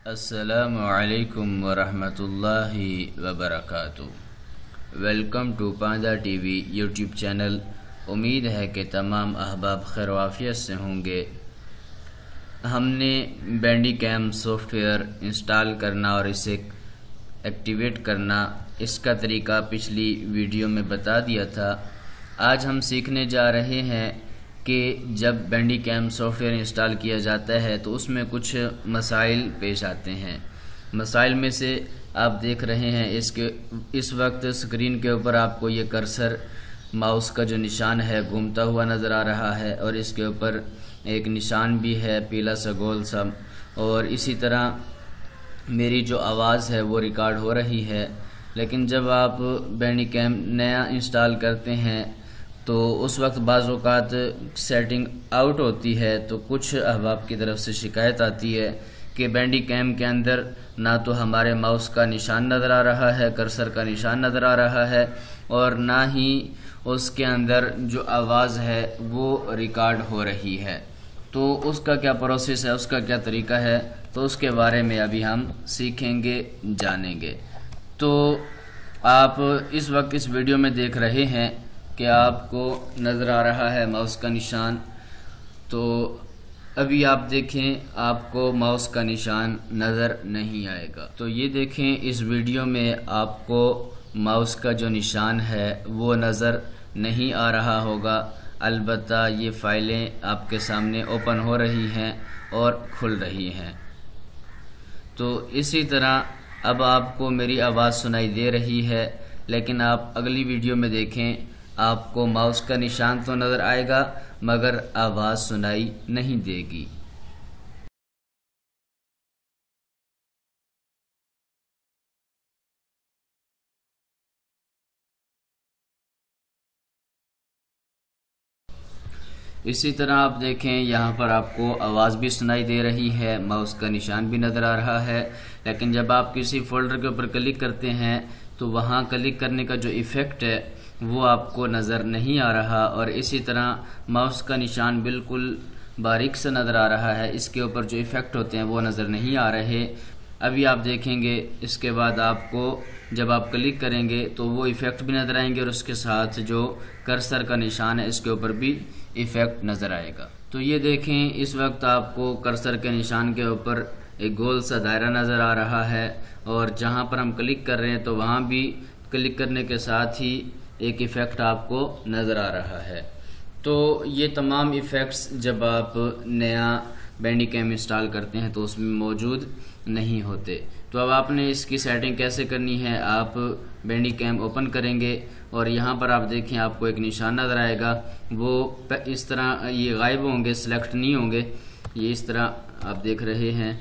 अस्सलामु अलैकुम वरहमतुल्लाहि वबरकातुहू। Welcome to Panja TV YouTube channel. उम्मीद है कि तमाम अहबाब खैर वाफियत से होंगे। हमने बैंडीकैम सॉफ्टवेयर इंस्टॉल करना और इसे एक्टिवेट करना, इसका तरीका पिछली वीडियो में बता दिया था। आज हम सीखने जा रहे हैं कि जब बैंडीकैम सॉफ्टवेयर इंस्टॉल किया जाता है तो उसमें कुछ मसाइल पेश आते हैं। मसाइल में से आप देख रहे हैं इस वक्त स्क्रीन के ऊपर आपको ये कर्सर माउस का जो निशान है घूमता हुआ नज़र आ रहा है और इसके ऊपर एक निशान भी है पीला सा गोल सा, और इसी तरह मेरी जो आवाज़ है वो रिकॉर्ड हो रही है। लेकिन जब आप बैंडीकैम नया इंस्टॉल करते हैं तो उस वक्त बाज़ औक़ात सेटिंग आउट होती है, तो कुछ अहबाब की तरफ से शिकायत आती है कि बैंडीकैम के अंदर ना तो हमारे माउस का निशान नज़र आ रहा है, कर्सर का निशान नज़र आ रहा है, और ना ही उसके अंदर जो आवाज़ है वो रिकॉर्ड हो रही है। तो उसका क्या प्रोसेस है, उसका क्या तरीका है, तो उसके बारे में अभी हम सीखेंगे, जानेंगे। तो आप इस वक्त इस वीडियो में देख रहे हैं कि आपको नज़र आ रहा है माउस का निशान। तो अभी आप देखें, आपको माउस का निशान नज़र नहीं आएगा। तो ये देखें, इस वीडियो में आपको माउस का जो निशान है वो नज़र नहीं आ रहा होगा। अलबत्ता ये फाइलें आपके सामने ओपन हो रही हैं और खुल रही हैं। तो इसी तरह अब आपको मेरी आवाज़ सुनाई दे रही है, लेकिन आप अगली वीडियो में देखें, आपको माउस का निशान तो नज़र आएगा मगर आवाज़ सुनाई नहीं देगी। इसी तरह आप देखें, यहाँ पर आपको आवाज़ भी सुनाई दे रही है, माउस का निशान भी नज़र आ रहा है। लेकिन जब आप किसी फोल्डर के ऊपर क्लिक करते हैं तो वहाँ क्लिक करने का जो इफ़ेक्ट है वो आपको नज़र नहीं आ रहा, और इसी तरह माउस का निशान बिल्कुल बारीक से नज़र आ रहा है, इसके ऊपर जो इफ़ेक्ट होते हैं वो नज़र नहीं आ रहे। अभी आप देखेंगे, इसके बाद आपको जब आप क्लिक करेंगे तो वो इफ़ेक्ट भी नज़र आएंगे और उसके साथ जो कर्सर का निशान है इसके ऊपर भी इफ़ेक्ट नज़र आएगा। तो ये देखें, इस वक्त आपको कर्सर के निशान के ऊपर एक गोल सा दायरा नज़र आ रहा है, और जहाँ पर हम क्लिक कर रहे हैं तो वहाँ भी क्लिक करने के साथ ही एक इफ़ेक्ट आपको नज़र आ रहा है। तो ये तमाम इफ़ेक्ट्स जब आप नया बैंडीकैम इंस्टॉल करते हैं तो उसमें मौजूद नहीं होते। तो अब आपने इसकी सेटिंग कैसे करनी है, आप बैंडीकैम ओपन करेंगे और यहाँ पर आप देखें आपको एक निशान नज़र आएगा, वो इस तरह ये गायब होंगे, सिलेक्ट नहीं होंगे, ये इस तरह आप देख रहे हैं,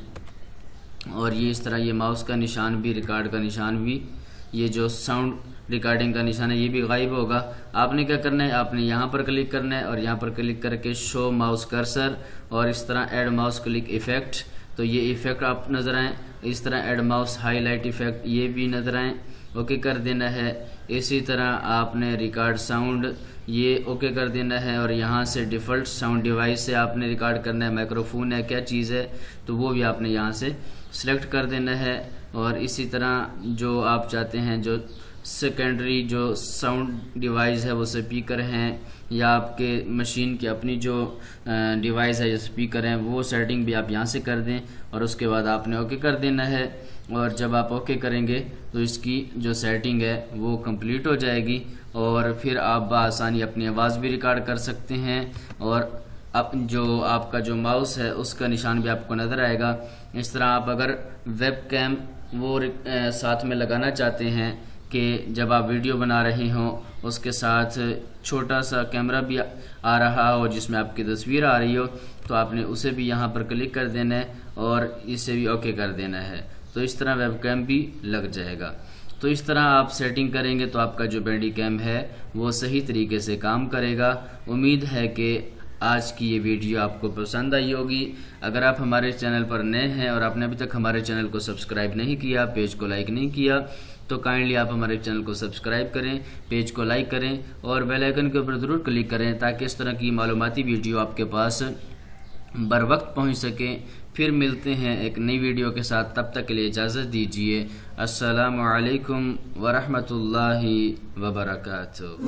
और ये इस तरह ये माउस का निशान भी, रिकॉर्ड का निशान भी, ये जो साउंड रिकॉर्डिंग का निशान है ये भी गायब होगा। आपने क्या करना है, आपने यहाँ पर क्लिक करना है और यहाँ पर क्लिक करके शो माउस कर्सर और इस तरह ऐड माउस क्लिक इफेक्ट, तो ये इफेक्ट आप नज़र आए, इस तरह ऐड माउस हाईलाइट इफेक्ट ये भी नज़र आए, ओके कर देना है। इसी तरह आपने रिकॉर्ड साउंड ये ओके कर देना है, और यहाँ से डिफ़ॉल्ट साउंड डिवाइस से आपने रिकॉर्ड करना है, माइक्रोफोन है क्या चीज़ है, तो वो भी आपने यहाँ से सिलेक्ट कर देना है। और इसी तरह जो आप चाहते हैं, जो सेकेंडरी जो साउंड डिवाइस है वो स्पीकर हैं या आपके मशीन की अपनी जो डिवाइस है, जो स्पीकर हैं, वो सेटिंग भी आप यहाँ से कर दें और उसके बाद आपने ओके कर देना है। और जब आप ओके करेंगे तो इसकी जो सेटिंग है वो कंप्लीट हो जाएगी, और फिर आप बआसानी अपनी आवाज़ भी रिकॉर्ड कर सकते हैं, और अब जो आपका जो माउस है उसका निशान भी आपको नज़र आएगा। इस तरह आप अगर वेबकैम वो साथ में लगाना चाहते हैं कि जब आप वीडियो बना रहे हों उसके साथ छोटा सा कैमरा भी आ रहा हो जिसमें आपकी तस्वीर आ रही हो, तो आपने उसे भी यहाँ पर क्लिक कर देना है और इसे भी ओके कर देना है, तो इस तरह वेबकैम भी लग जाएगा। तो इस तरह आप सेटिंग करेंगे तो आपका जो बैंडीकैम है वो सही तरीके से काम करेगा। उम्मीद है कि आज की ये वीडियो आपको पसंद आई होगी। अगर आप हमारे चैनल पर नए हैं और आपने अभी तक हमारे चैनल को सब्सक्राइब नहीं किया, पेज को लाइक नहीं किया, तो काइंडली आप हमारे चैनल को सब्सक्राइब करें, पेज को लाइक करें और बेल आइकन के ऊपर ज़रूर क्लिक करें ताकि इस तरह की मालूमाती वीडियो आपके पास बर वक्त पहुँच सकें। फिर मिलते हैं एक नई वीडियो के साथ, तब तक के लिए इजाज़त दीजिए। अस्सलामु अलैकुम वरहमतुल्लाहि वबरकातुहू।